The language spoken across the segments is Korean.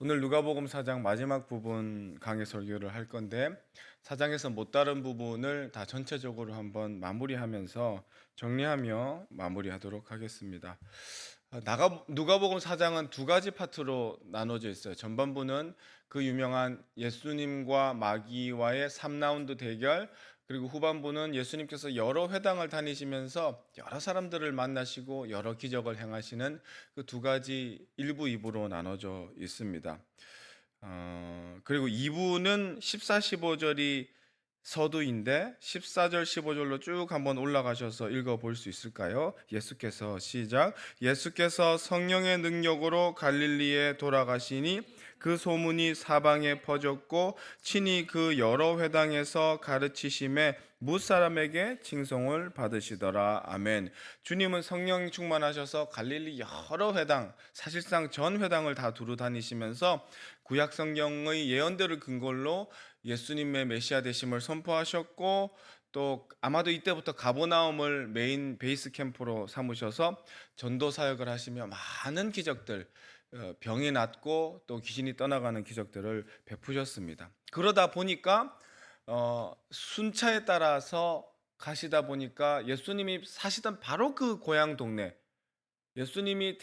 오늘 누가복음 4장 마지막 부분 강의 설교를 할 건데, 4장에서 못 다룬 부분을 다 전체적으로 한번 마무리하면서 정리하며 마무리하도록 하겠습니다. 누가복음 4장은 두 가지 파트로 나눠져 있어요. 전반부는 그 유명한 예수님과 마귀와의 3라운드 대결, 그리고 후반부는 예수님께서 여러 회당을 다니시면서 여러 사람들을 만나시고 여러 기적을 행하시는 그 두 가지 1부, 2부로 나눠져 있습니다. 그리고 2부는 14, 15절이 서두인데 14절, 15절로 쭉 한번 올라가셔서 읽어볼 수 있을까요? 예수께서 시작. 예수께서 성령의 능력으로 갈릴리에 돌아가시니 그 소문이 사방에 퍼졌고 친히 그 여러 회당에서 가르치심에 무사람에게 칭송을 받으시더라. 아멘. 주님은 성령 충만하셔서 갈릴리 여러 회당, 사실상 전 회당을 다 두루 다니시면서 구약 성경의 예언들을 근거로 예수님의 메시아 되심을 선포하셨고, 또 아마도 이때부터 가버나움을 메인 베이스 캠프로 삼으셔서 전도 사역을 하시며 많은 기적들, 병이 낫고 또 귀신이 떠나가는 기적들을 베푸셨습니다. 그러다 보니까 순차에 따라서 가시다 보니까 예수님이 사시던 바로 그 고향 동네, 예수님이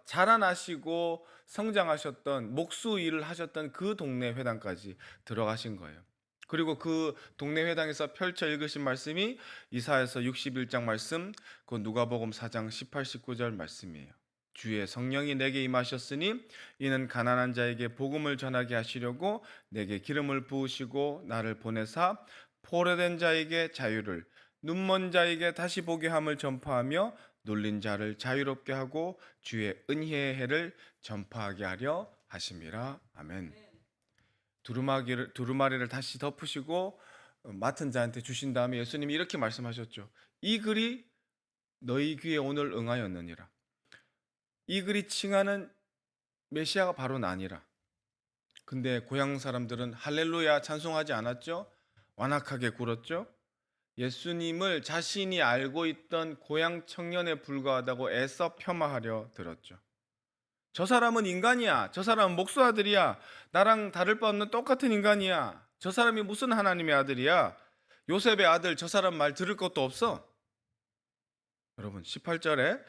자라나시고 성장하셨던 목수 일을 하셨던 그 동네 회당까지 들어가신 거예요. 그리고 그 동네 회당에서 펼쳐 읽으신 말씀이 이사야서 61장 말씀, 그 누가복음 4장 18, 19절 말씀이에요. 주의 성령이 내게 임하셨으니 이는 가난한 자에게 복음을 전하게 하시려고 내게 기름을 부으시고 나를 보내사 포로된 자에게 자유를, 눈먼 자에게 다시 보게 함을 전파하며 놀린 자를 자유롭게 하고 주의 은혜의 해를 전파하게 하려 하심이라. 아멘. 두루마리를 다시 덮으시고 맡은 자한테 주신 다음에 예수님이 이렇게 말씀하셨죠. 이 글이 너희 귀에 오늘 응하였느니라. 이 글이 칭하는 메시아가 바로 나니라. 근데 고향 사람들은 할렐루야 찬송하지 않았죠? 완악하게 굴었죠? 예수님을 자신이 알고 있던 고향 청년에 불과하다고 애써 폄하하려 들었죠. 저 사람은 인간이야. 저 사람은 목수 아들이야. 나랑 다를 바 없는 똑같은 인간이야. 저 사람이 무슨 하나님의 아들이야. 요셉의 아들, 저 사람 말 들을 것도 없어. 여러분 18절에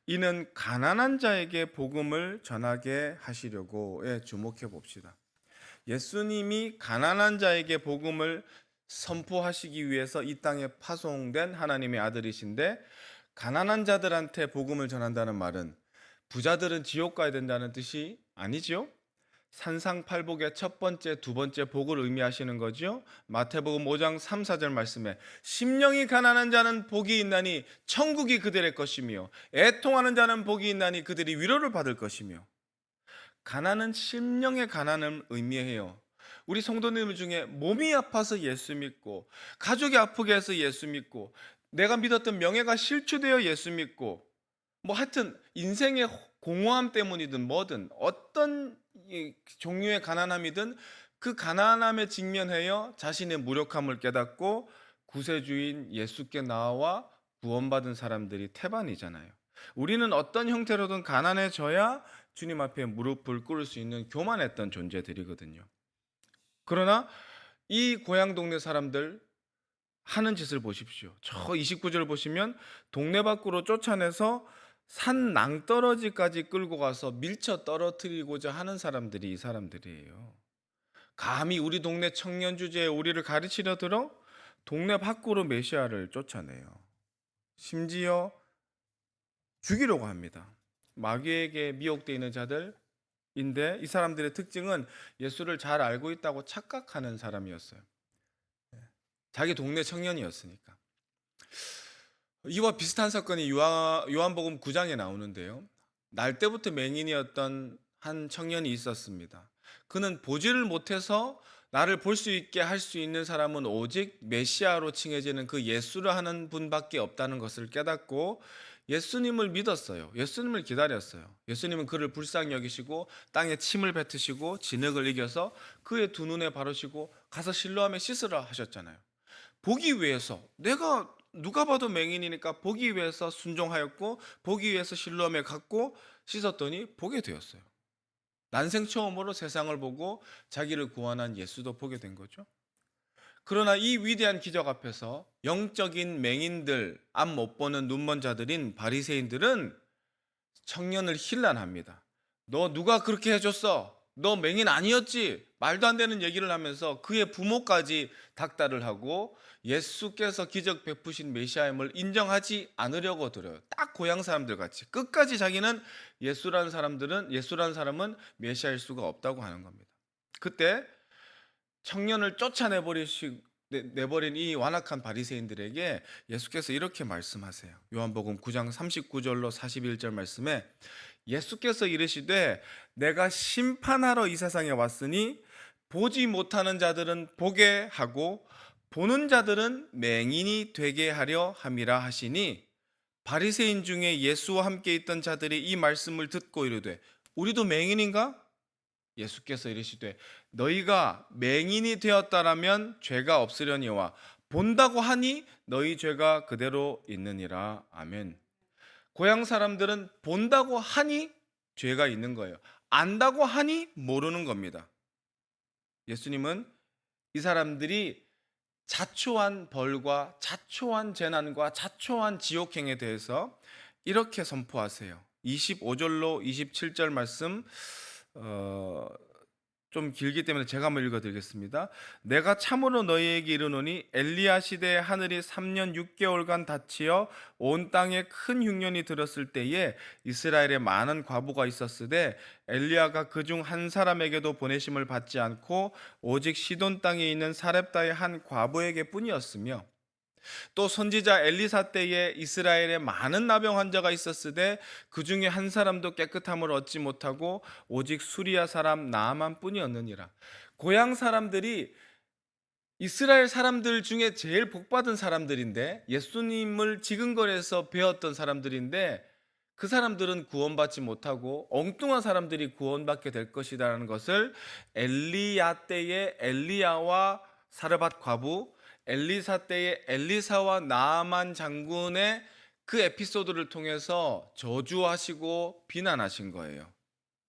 이는 가난한 자에게 복음을 전하게 하시려고에 주목해 봅시다. 예수님이 가난한 자에게 복음을 선포하시기 위해서 이 땅에 파송된 하나님의 아들이신데, 가난한 자들한테 복음을 전한다는 말은 부자들은 지옥 가야 된다는 뜻이 아니죠. 산상팔복의 첫 번째, 두 번째 복을 의미하시는 거죠. 마태복음 5장 3, 4절 말씀에 심령이 가난한 자는 복이 있나니 천국이 그들의 것이며 애통하는 자는 복이 있나니 그들이 위로를 받을 것이며, 가난은 심령의 가난을 의미해요. 우리 성도님 중에 몸이 아파서 예수 믿고, 가족이 아프게 해서 예수 믿고, 내가 믿었던 명예가 실추되어 예수 믿고, 뭐 하여튼 인생의 공허함 때문이든 뭐든 어떤 종류의 가난함이든 그 가난함에 직면하여 자신의 무력함을 깨닫고 구세주인 예수께 나와 구원받은 사람들이 태반이잖아요. 우리는 어떤 형태로든 가난해져야 주님 앞에 무릎을 꿇을 수 있는 교만했던 존재들이거든요. 그러나 이 고향 동네 사람들 하는 짓을 보십시오. 저 29절 보시면 동네 밖으로 쫓아내서 산 낭떠러지까지 끌고 가서 밀쳐 떨어뜨리고자 하는 사람들이 이 사람들이에요. 감히 우리 동네 청년 주제에 우리를 가르치려 들어 동네 밖으로 메시아를 쫓아내요. 심지어 죽이려고 합니다. 마귀에게 미혹되어 있는 자들인데, 이 사람들의 특징은 예수를 잘 알고 있다고 착각하는 사람이었어요. 자기 동네 청년이었으니까. 이와 비슷한 사건이 요한복음 9장에 나오는데요. 날 때부터 맹인이었던 한 청년이 있었습니다. 그는 보지를 못해서 나를 볼 수 있게 할 수 있는 사람은 오직 메시아로 칭해지는 그 예수를 하는 분밖에 없다는 것을 깨닫고 예수님을 믿었어요. 예수님을 기다렸어요. 예수님은 그를 불쌍히 여기시고 땅에 침을 뱉으시고 진흙을 이겨서 그의 두 눈에 바르시고 가서 실로암에 씻으라 하셨잖아요. 보기 위해서, 내가 누가 봐도 맹인이니까 보기 위해서 순종하였고 보기 위해서 실로암에 갔고 씻었더니 보게 되었어요. 난생 처음으로 세상을 보고 자기를 구원한 예수도 보게 된 거죠. 그러나 이 위대한 기적 앞에서 영적인 맹인들, 앞 못 보는 눈먼 자들인 바리새인들은 청년을 힐난합니다. 너 누가 그렇게 해줬어? 너 맹인 아니었지? 말도 안 되는 얘기를 하면서 그의 부모까지 닥달을 하고 예수께서 기적 베푸신 메시아임을 인정하지 않으려고 들어요. 딱 고향 사람들 같이 끝까지 자기는 예수라는 사람은 메시아일 수가 없다고 하는 겁니다. 그때 청년을 내버린 이 완악한 바리새인들에게 예수께서 이렇게 말씀하세요. 요한복음 9장 39절로 41절 말씀에 예수께서 이르시되 내가 심판하러 이 세상에 왔으니 보지 못하는 자들은 보게 하고 보는 자들은 맹인이 되게 하려 함이라 하시니 바리새인 중에 예수와 함께 있던 자들이 이 말씀을 듣고 이르되 우리도 맹인인가? 예수께서 이르시되 너희가 맹인이 되었다라면 죄가 없으려니와 본다고 하니 너희 죄가 그대로 있느니라. 아멘. 고향 사람들은 본다고 하니 죄가 있는 거예요. 안다고 하니 모르는 겁니다. 예수님은 이 사람들이 자초한 벌과 자초한 재난과 자초한 지옥행에 대해서 이렇게 선포하세요. 25절로 27절 말씀 좀 길기 때문에 제가 한번 읽어드리겠습니다. 내가 참으로 너희에게 이르노니 엘리야 시대에 하늘이 3년 6개월간 닫히어 온 땅에 큰 흉년이 들었을 때에 이스라엘에 많은 과부가 있었으되 엘리야가 그중 한 사람에게도 보내심을 받지 않고 오직 시돈 땅에 있는 사렙다의 한 과부에게 뿐이었으며 또 선지자 엘리사 때에 이스라엘에 많은 나병 환자가 있었으되 그 중에 한 사람도 깨끗함을 얻지 못하고 오직 수리아 사람 나아만 뿐이었느니라. 고향 사람들이 이스라엘 사람들 중에 제일 복받은 사람들인데 예수님을 지근거리에서 배웠던 사람들인데 그 사람들은 구원받지 못하고 엉뚱한 사람들이 구원받게 될 것이라는 것을 엘리야 때의 엘리야와 사르밧 과부, 엘리사 때의 엘리사와 나아만 장군의 그 에피소드를 통해서 저주하시고 비난하신 거예요.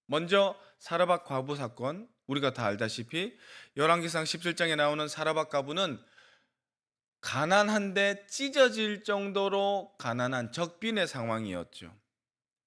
먼저 사르밧 과부 사건, 우리가 다 알다시피 열왕기상 17장에 나오는 사르밧 과부는 가난한데 찢어질 정도로 가난한 적빈의 상황이었죠.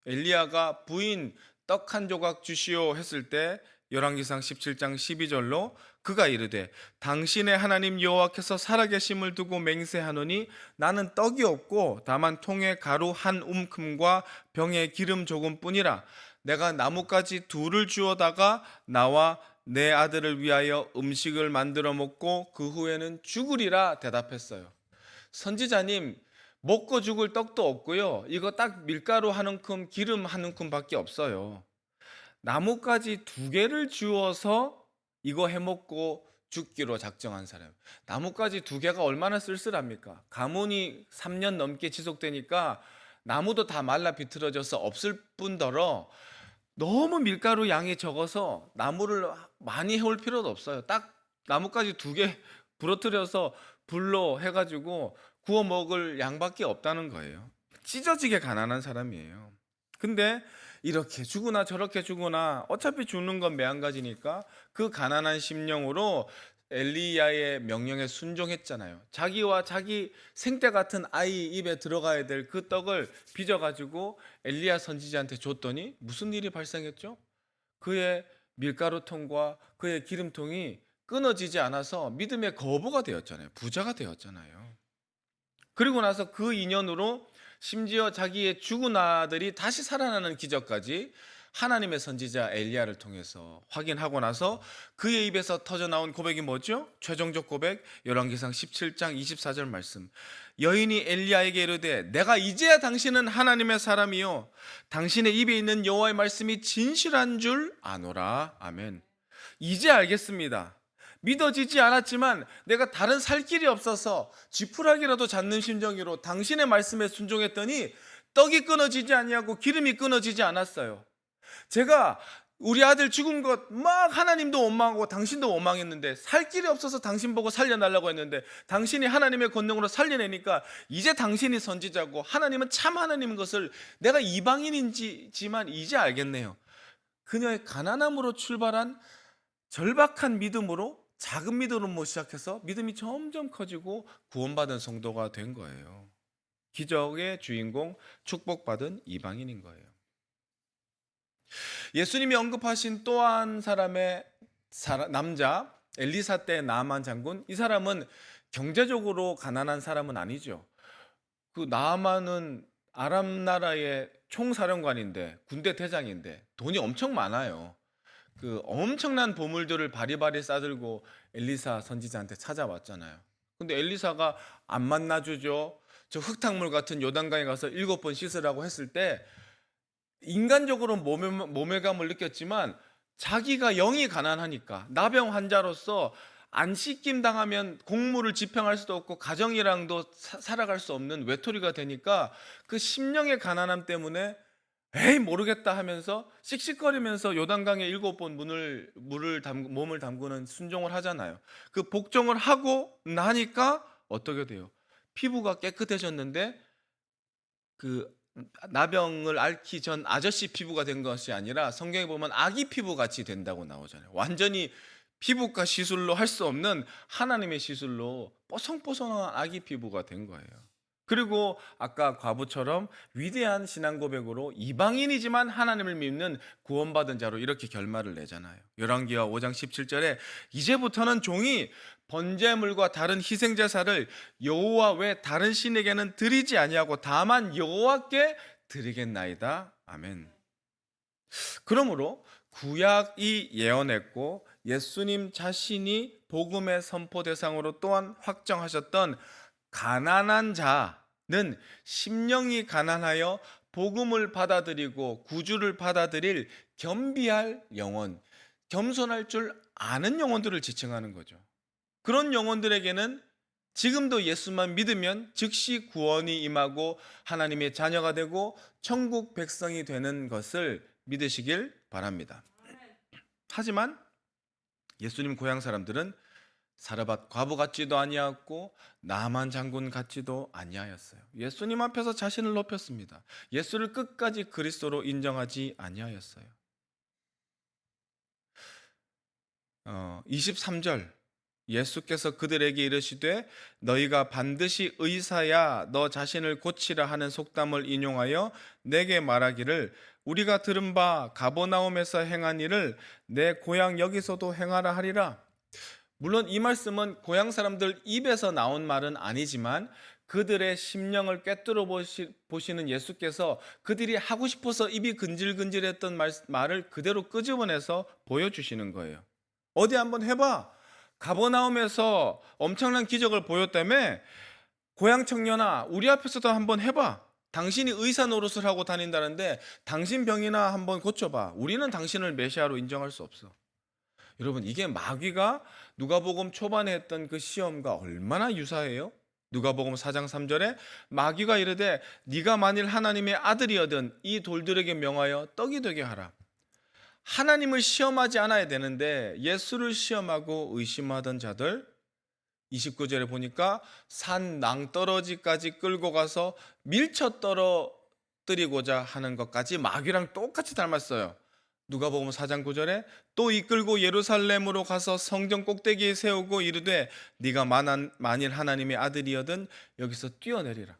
엘리야가 부인 떡 한 조각 주시오 했을 때 열왕기상 17장 12절로 그가 이르되 당신의 하나님 여호와께서 살아계심을 두고 맹세하노니 나는 떡이 없고 다만 통에 가루 한 움큼과 병에 기름 조금뿐이라. 내가 나뭇가지 둘을 주워다가 나와 내 아들을 위하여 음식을 만들어 먹고 그 후에는 죽으리라 대답했어요. 선지자님, 먹고 죽을 떡도 없고요. 이거 딱 밀가루 한 움큼, 기름 한 움큼밖에 없어요. 나뭇가지 2개를 주워서 이거 해먹고 죽기로 작정한 사람. 나뭇가지 2개가 얼마나 쓸쓸합니까? 가뭄이 3년 넘게 지속되니까 나무도 다 말라 비틀어져서 없을 뿐더러 너무 밀가루 양이 적어서 나무를 많이 해올 필요도 없어요. 딱 나뭇가지 2개 부러뜨려서 불로 해가지고 구워 먹을 양밖에 없다는 거예요. 찢어지게 가난한 사람이에요. 근데 이렇게 죽으나 저렇게 죽으나 어차피 죽는 건 매한가지니까 그 가난한 심령으로 엘리야의 명령에 순종했잖아요. 자기와 자기 생때 같은 아이 입에 들어가야 될 그 떡을 빚어가지고 엘리야 선지자한테 줬더니 무슨 일이 발생했죠? 그의 밀가루통과 그의 기름통이 끊어지지 않아서 믿음의 거부가 되었잖아요. 부자가 되었잖아요. 그리고 나서 그 인연으로 심지어 자기의 죽은 아들이 다시 살아나는 기적까지 하나님의 선지자 엘리야를 통해서 확인하고 나서 그의 입에서 터져 나온 고백이 뭐죠? 최종적 고백, 열왕기상 17장 24절 말씀. 여인이 엘리야에게 이르되 내가 이제야 당신은 하나님의 사람이요 당신의 입에 있는 여호와의 말씀이 진실한 줄 아노라. 아멘. 이제 알겠습니다. 믿어지지 않았지만 내가 다른 살 길이 없어서 지푸라기라도 잡는 심정으로 당신의 말씀에 순종했더니 떡이 끊어지지 아니하고 기름이 끊어지지 않았어요. 제가 우리 아들 죽은 것 막 하나님도 원망하고 당신도 원망했는데 살 길이 없어서 당신 보고 살려달라고 했는데 당신이 하나님의 권능으로 살려내니까 이제 당신이 선지자고 하나님은 참 하나님인 것을 내가 이방인인지만 이제 알겠네요. 그녀의 가난함으로 출발한 절박한 믿음으로 작은 믿음으로 시작해서 믿음이 점점 커지고 구원받은 성도가 된 거예요. 기적의 주인공, 축복받은 이방인인 거예요. 예수님이 언급하신 또 한 사람의 남자 엘리사 때 나아만 장군, 이 사람은 경제적으로 가난한 사람은 아니죠. 그 나아만은 아람 나라의 총사령관인데, 군대 대장인데 돈이 엄청 많아요. 그 엄청난 보물들을 바리바리 싸들고 엘리사 선지자한테 찾아왔잖아요. 근데 엘리사가 안 만나주죠. 저 흙탕물 같은 요단강에 가서 7번 씻으라고 했을 때 인간적으로 모멸감을 느꼈지만 자기가 영이 가난하니까 나병 환자로서 안 씻김 당하면 공무를 집행할 수도 없고 가정이랑도 살아갈 수 없는 외톨이가 되니까 그 심령의 가난함 때문에 에이 모르겠다 하면서 씩씩거리면서 요단강에 7번 몸을 담그는 순종을 하잖아요. 그 복종을 하고 나니까 어떻게 돼요? 피부가 깨끗해졌는데 그 나병을 앓기 전 아저씨 피부가 된 것이 아니라 성경에 보면 아기 피부 같이 된다고 나오잖아요. 완전히 피부과 시술로 할 수 없는 하나님의 시술로 뽀송뽀송한 아기 피부가 된 거예요. 그리고 아까 과부처럼 위대한 신앙 고백으로 이방인이지만 하나님을 믿는 구원받은 자로 이렇게 결말을 내잖아요. 열왕기하 5장 17절에 이제부터는 종이 번제물과 다른 희생 제사를 여호와 외 다른 신에게는 드리지 아니하고 다만 여호와께 드리겠나이다. 아멘. 그러므로 구약이 예언했고 예수님 자신이 복음의 선포 대상으로 또한 확정하셨던 가난한 자는 심령이 가난하여 복음을 받아들이고 구주를 받아들일 겸비할 영혼, 겸손할 줄 아는 영혼들을 지칭하는 거죠. 그런 영혼들에게는 지금도 예수만 믿으면 즉시 구원이 임하고 하나님의 자녀가 되고 천국 백성이 되는 것을 믿으시길 바랍니다. 하지만 예수님 고향 사람들은 사르밧 과부 같지도 아니하였고 나만 장군 같지도 아니하였어요. 예수님 앞에서 자신을 높였습니다. 예수를 끝까지 그리스도로 인정하지 아니하였어요. 23절 예수께서 그들에게 이르시되 너희가 반드시 의사야 너 자신을 고치라 하는 속담을 인용하여 내게 말하기를 우리가 들은 바 가버나움에서 행한 일을 내 고향 여기서도 행하라 하리라. 물론 이 말씀은 고향 사람들 입에서 나온 말은 아니지만 그들의 심령을 꿰뚫어 보시는 예수께서 그들이 하고 싶어서 입이 근질근질했던 말을 그대로 끄집어내서 보여주시는 거예요. 어디 한번 해봐. 가버나움에서 엄청난 기적을 보였다며? 고향 청년아, 우리 앞에서도 한번 해봐. 당신이 의사 노릇을 하고 다닌다는데 당신 병이나 한번 고쳐봐. 우리는 당신을 메시아로 인정할 수 없어. 여러분, 이게 마귀가 누가복음 초반에 했던 그 시험과 얼마나 유사해요? 누가복음 4장 3절에 마귀가 이르되 네가 만일 하나님의 아들이어든 이 돌들에게 명하여 떡이 되게 하라. 하나님을 시험하지 않아야 되는데 예수를 시험하고 의심하던 자들, 29절에 보니까 산 낭떠러지까지 끌고 가서 밀쳐 떨어뜨리고자 하는 것까지 마귀랑 똑같이 닮았어요. 누가복음 4장 9절에 또 이끌고 예루살렘으로 가서 성전 꼭대기에 세우고 이르되 네가 만일 하나님의 아들이여든 여기서 뛰어내리라.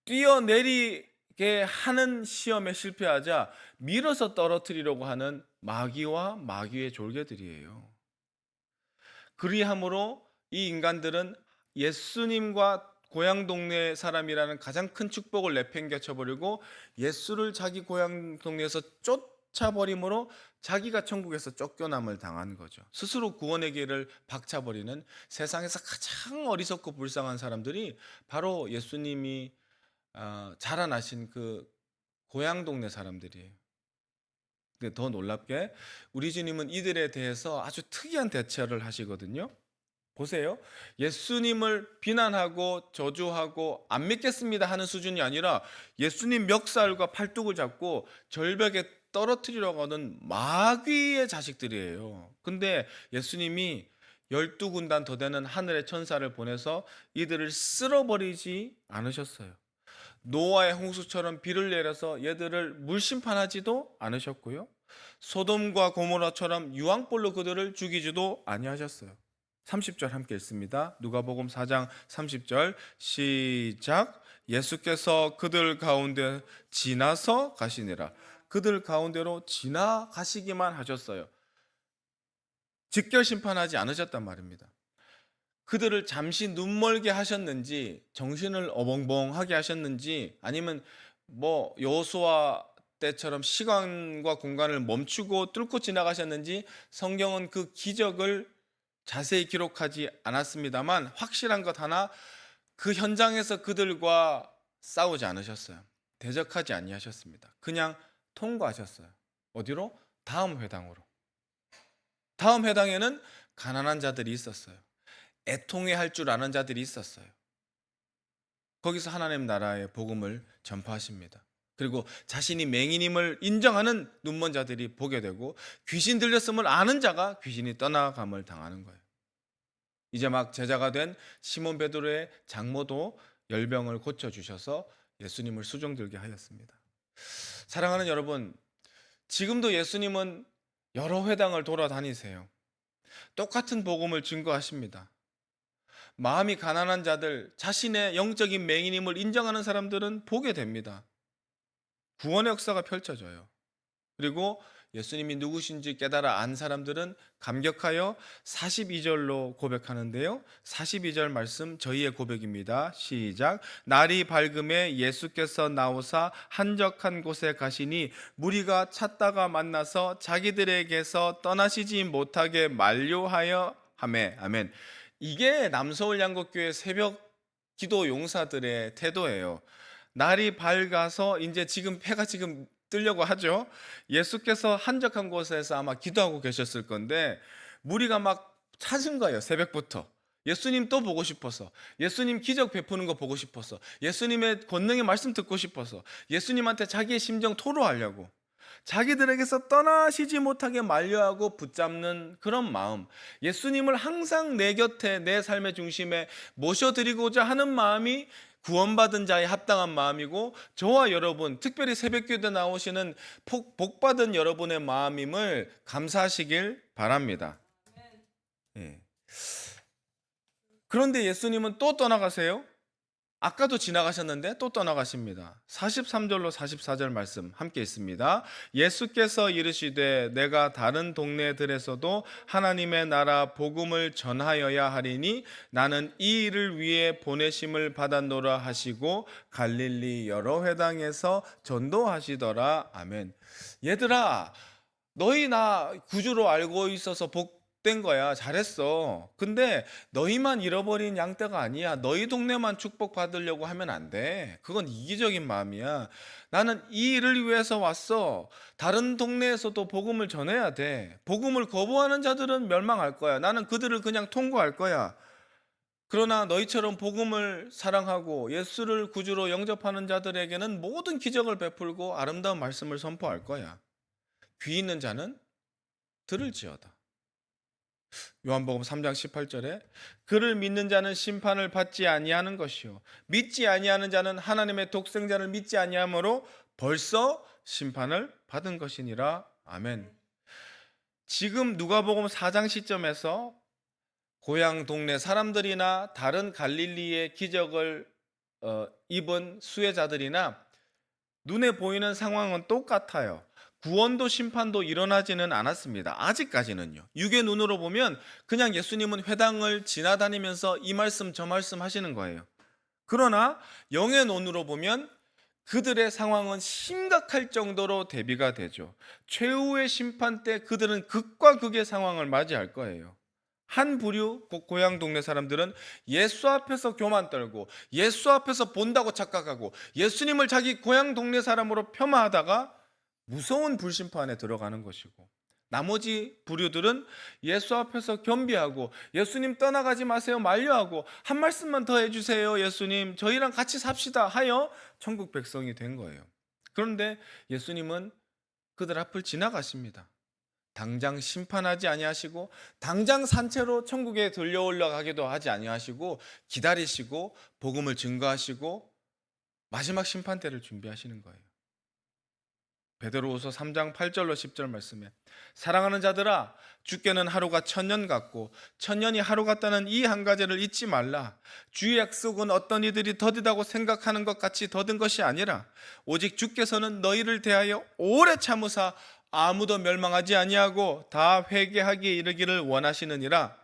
뛰어내리게 하는 시험에 실패하자 밀어서 떨어뜨리려고 하는 마귀와 마귀의 졸개들이에요. 그리함으로 이 인간들은 예수님과 고향 동네 사람이라는 가장 큰 축복을 내팽개쳐버리고 예수를 자기 고향 동네에서 쫓아버림으로 자기가 천국에서 쫓겨남을 당한 거죠. 스스로 구원의 길을 박차버리는 세상에서 가장 어리석고 불쌍한 사람들이 바로 예수님이 자라나신 그 고향 동네 사람들이에요. 근데 더 놀랍게 우리 주님은 이들에 대해서 아주 특이한 대처를 하시거든요. 보세요. 예수님을 비난하고 저주하고 안 믿겠습니다 하는 수준이 아니라 예수님 멱살과 팔뚝을 잡고 절벽에 떨어뜨리려고 하는 마귀의 자식들이에요. 근데 예수님이 12군단 더 되는 하늘의 천사를 보내서 이들을 쓸어버리지 않으셨어요. 노아의 홍수처럼 비를 내려서 얘들을 물심판하지도 않으셨고요. 소돔과 고모라처럼 유황불로 그들을 죽이지도 아니하셨어요. 30절 함께 읽습니다. 누가복음 4장 30절 시작. 예수께서 그들 가운데 지나서 가시니라. 그들 가운데로 지나가시기만 하셨어요. 직결 심판하지 않으셨단 말입니다. 그들을 잠시 눈멀게 하셨는지, 정신을 어벙벙하게 하셨는지, 아니면 뭐 여호수아 때처럼 시간과 공간을 멈추고 뚫고 지나가셨는지 성경은 그 기적을 자세히 기록하지 않았습니다만, 확실한 것 하나, 그 현장에서 그들과 싸우지 않으셨어요. 대적하지 아니하셨습니다. 그냥 통과하셨어요. 어디로? 다음 회당으로. 다음 회당에는 가난한 자들이 있었어요. 애통해 할 줄 아는 자들이 있었어요. 거기서 하나님 나라의 복음을 전파하십니다. 그리고 자신이 맹인임을 인정하는 눈먼 자들이 보게 되고, 귀신 들렸음을 아는 자가 귀신이 떠나감을 당하는 거예요. 이제 막 제자가 된 시몬 베드로의 장모도 열병을 고쳐주셔서 예수님을 수종들게 하였습니다. 사랑하는 여러분, 지금도 예수님은 여러 회당을 돌아다니세요. 똑같은 복음을 증거하십니다. 마음이 가난한 자들, 자신의 영적인 맹인임을 인정하는 사람들은 보게 됩니다. 구원의 역사가 펼쳐져요. 그리고 예수님이 누구신지 깨달아 안 사람들은 감격하여 42절로 고백하는데요. 42절 말씀 저희의 고백입니다. 시작. 날이 밝음에 예수께서 나오사 한적한 곳에 가시니 무리가 찾다가 만나서 자기들에게서 떠나시지 못하게 만류하여 하매. 아멘. 이게 남서울 양곡교회 새벽 기도 용사들의 태도예요. 날이 밝아서 이제 지금 해가 지금 뜨려고 하죠. 예수께서 한적한 곳에서 아마 기도하고 계셨을 건데 무리가 막 찾은 거예요. 새벽부터. 예수님 또 보고 싶어서, 예수님 기적 베푸는 거 보고 싶어서, 예수님의 권능의 말씀 듣고 싶어서, 예수님한테 자기의 심정 토로하려고, 자기들에게서 떠나시지 못하게 만류하고 붙잡는 그런 마음, 예수님을 항상 내 곁에, 내 삶의 중심에 모셔드리고자 하는 마음이 구원받은 자의 합당한 마음이고, 저와 여러분, 특별히 새벽기도 나오시는 복받은 여러분의 마음임을 감사하시길 바랍니다. 예. 그런데 예수님은 또 떠나가세요. 아까도 지나가셨는데 또 떠나가십니다. 43절로 44절 말씀 함께 있습니다. 예수께서 이르시되 내가 다른 동네들에서도 하나님의 나라 복음을 전하여야 하리니 나는 이 일을 위해 보내심을 받았노라 하시고 갈릴리 여러 회당에서 전도하시더라. 아멘. 얘들아, 너희 나 구주로 알고 있어서 복된 거야. 잘했어. 근데 너희만 잃어버린 양떼가 아니야. 너희 동네만 축복받으려고 하면 안 돼. 그건 이기적인 마음이야. 나는 이 일을 위해서 왔어. 다른 동네에서도 복음을 전해야 돼. 복음을 거부하는 자들은 멸망할 거야. 나는 그들을 그냥 통과할 거야. 그러나 너희처럼 복음을 사랑하고 예수를 구주로 영접하는 자들에게는 모든 기적을 베풀고 아름다운 말씀을 선포할 거야. 귀 있는 자는 들을지어다. 요한복음 3장 18절에 그를 믿는 자는 심판을 받지 아니하는 것이요 믿지 아니하는 자는 하나님의 독생자를 믿지 아니하므로 벌써 심판을 받은 것이니라. 아멘. 지금 누가복음 4장 시점에서 고향 동네 사람들이나 다른 갈릴리의 기적을 입은 수혜자들이나 눈에 보이는 상황은 똑같아요. 구원도 심판도 일어나지는 않았습니다. 아직까지는요. 육의 눈으로 보면 그냥 예수님은 회당을 지나다니면서 이 말씀 저 말씀 하시는 거예요. 그러나 영의 눈으로 보면 그들의 상황은 심각할 정도로 대비가 되죠. 최후의 심판 때 그들은 극과 극의 상황을 맞이할 거예요. 한 부류 고향 동네 사람들은 예수 앞에서 교만 떨고 예수 앞에서 본다고 착각하고 예수님을 자기 고향 동네 사람으로 폄하하다가 무서운 불심판에 들어가는 것이고, 나머지 부류들은 예수 앞에서 겸비하고 예수님 떠나가지 마세요 만류하고 한 말씀만 더 해주세요 예수님 저희랑 같이 삽시다 하여 천국 백성이 된 거예요. 그런데 예수님은 그들 앞을 지나가십니다. 당장 심판하지 아니하시고 당장 산채로 천국에 들려 올라가기도 하지 아니하시고 기다리시고 복음을 증거하시고 마지막 심판 때를 준비하시는 거예요. 베드로후서 3장 8절로 10절 말씀에 사랑하는 자들아 주께는 하루가 천년 같고 천년이 하루 같다는 이 한 가지를 잊지 말라. 주의 약속은 어떤 이들이 더디다고 생각하는 것 같이 더딘 것이 아니라 오직 주께서는 너희를 대하여 오래 참으사 아무도 멸망하지 아니하고 다 회개하기에 이르기를 원하시느니라.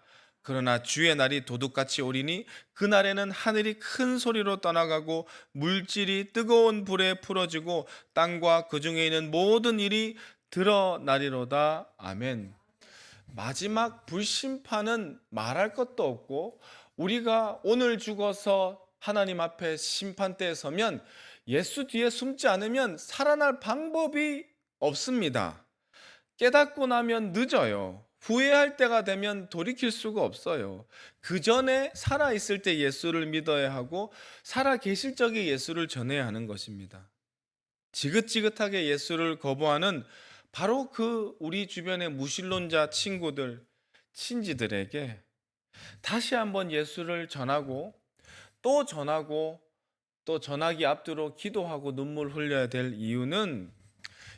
그러나 주의 날이 도둑같이 오리니 그날에는 하늘이 큰 소리로 떠나가고 물질이 뜨거운 불에 풀어지고 땅과 그 중에 있는 모든 일이 드러나리로다. 아멘. 마지막 불심판은 말할 것도 없고 우리가 오늘 죽어서 하나님 앞에 심판대에 서면 예수 뒤에 숨지 않으면 살아날 방법이 없습니다. 깨닫고 나면 늦어요. 후회할 때가 되면 돌이킬 수가 없어요. 그 전에 살아있을 때 예수를 믿어야 하고 살아 계실 적에 예수를 전해야 하는 것입니다. 지긋지긋하게 예수를 거부하는 바로 그 우리 주변의 무신론자 친구들, 친지들에게 다시 한번 예수를 전하고 또 전하고 또 전하기 앞두고 기도하고 눈물 흘려야 될 이유는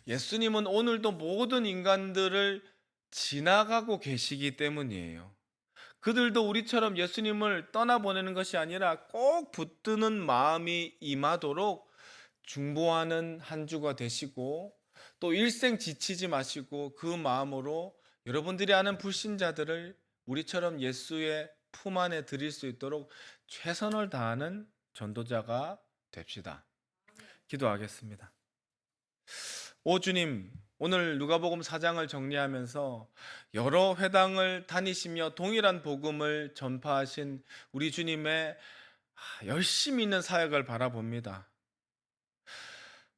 예수님은 오늘도 모든 인간들을 지나가고 계시기 때문이에요. 그들도 우리처럼 예수님을 떠나보내는 것이 아니라 꼭 붙드는 마음이 임하도록 중보하는 한 주가 되시고 또 일생 지치지 마시고 그 마음으로 여러분들이 아는 불신자들을 우리처럼 예수의 품 안에 드릴 수 있도록 최선을 다하는 전도자가 됩시다. 기도하겠습니다. 오 주님, 오늘 누가복음 4장을 정리하면서 여러 회당을 다니시며 동일한 복음을 전파하신 우리 주님의 열심히 있는 사역을 바라봅니다.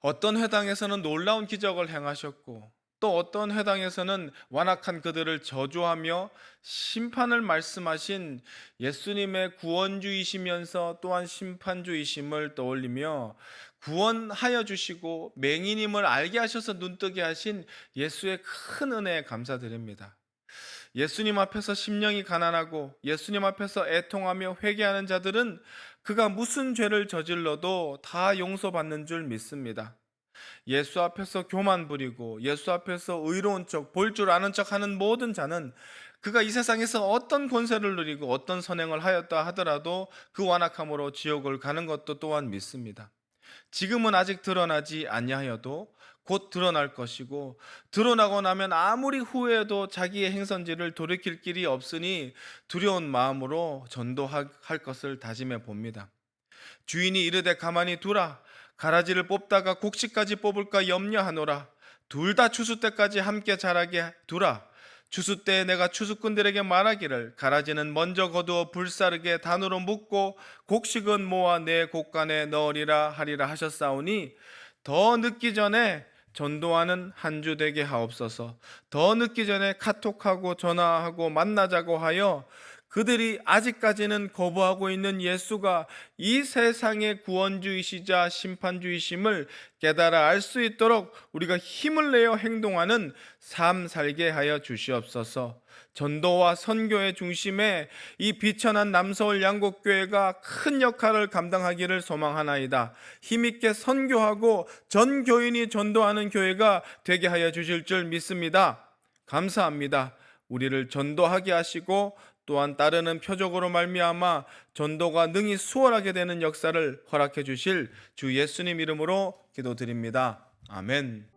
어떤 회당에서는 놀라운 기적을 행하셨고 또 어떤 회당에서는 완악한 그들을 저주하며 심판을 말씀하신 예수님의 구원주이시면서 또한 심판주이심을 떠올리며 구원하여 주시고 맹인임을 알게 하셔서 눈뜨게 하신 예수의 큰 은혜에 감사드립니다. 예수님 앞에서 심령이 가난하고 예수님 앞에서 애통하며 회개하는 자들은 그가 무슨 죄를 저질러도 다 용서받는 줄 믿습니다. 예수 앞에서 교만 부리고 예수 앞에서 의로운 척, 볼 줄 아는 척 하는 모든 자는 그가 이 세상에서 어떤 권세를 누리고 어떤 선행을 하였다 하더라도 그 완악함으로 지옥을 가는 것도 또한 믿습니다. 지금은 아직 드러나지 아니하여도 곧 드러날 것이고 드러나고 나면 아무리 후회해도 자기의 행선지를 돌이킬 길이 없으니 두려운 마음으로 전도할 것을 다짐해 봅니다. 주인이 이르되 가만히 두라. 가라지를 뽑다가 곡식까지 뽑을까 염려하노라. 둘 다 추수 때까지 함께 자라게 두라. 추수 때에 내가 추수꾼들에게 말하기를 가라지는 먼저 거두어 불사르게 단으로 묶고 곡식은 모아 내 곡간에 넣으리라 하리라 하셨사오니 더 늦기 전에 전도하는 한 주 되게 하옵소서. 더 늦기 전에 카톡하고 전화하고 만나자고 하여 그들이 아직까지는 거부하고 있는 예수가 이 세상의 구원주이시자 심판주이심을 깨달아 알 수 있도록 우리가 힘을 내어 행동하는 삶 살게 하여 주시옵소서. 전도와 선교의 중심에 이 비천한 남서울 양곡교회가 큰 역할을 감당하기를 소망하나이다. 힘있게 선교하고 전 교인이 전도하는 교회가 되게 하여 주실 줄 믿습니다. 감사합니다. 우리를 전도하게 하시고 또한 따르는 표적으로 말미암아 전도가 능히 수월하게 되는 역사를 허락해 주실 주 예수님 이름으로 기도드립니다. 아멘.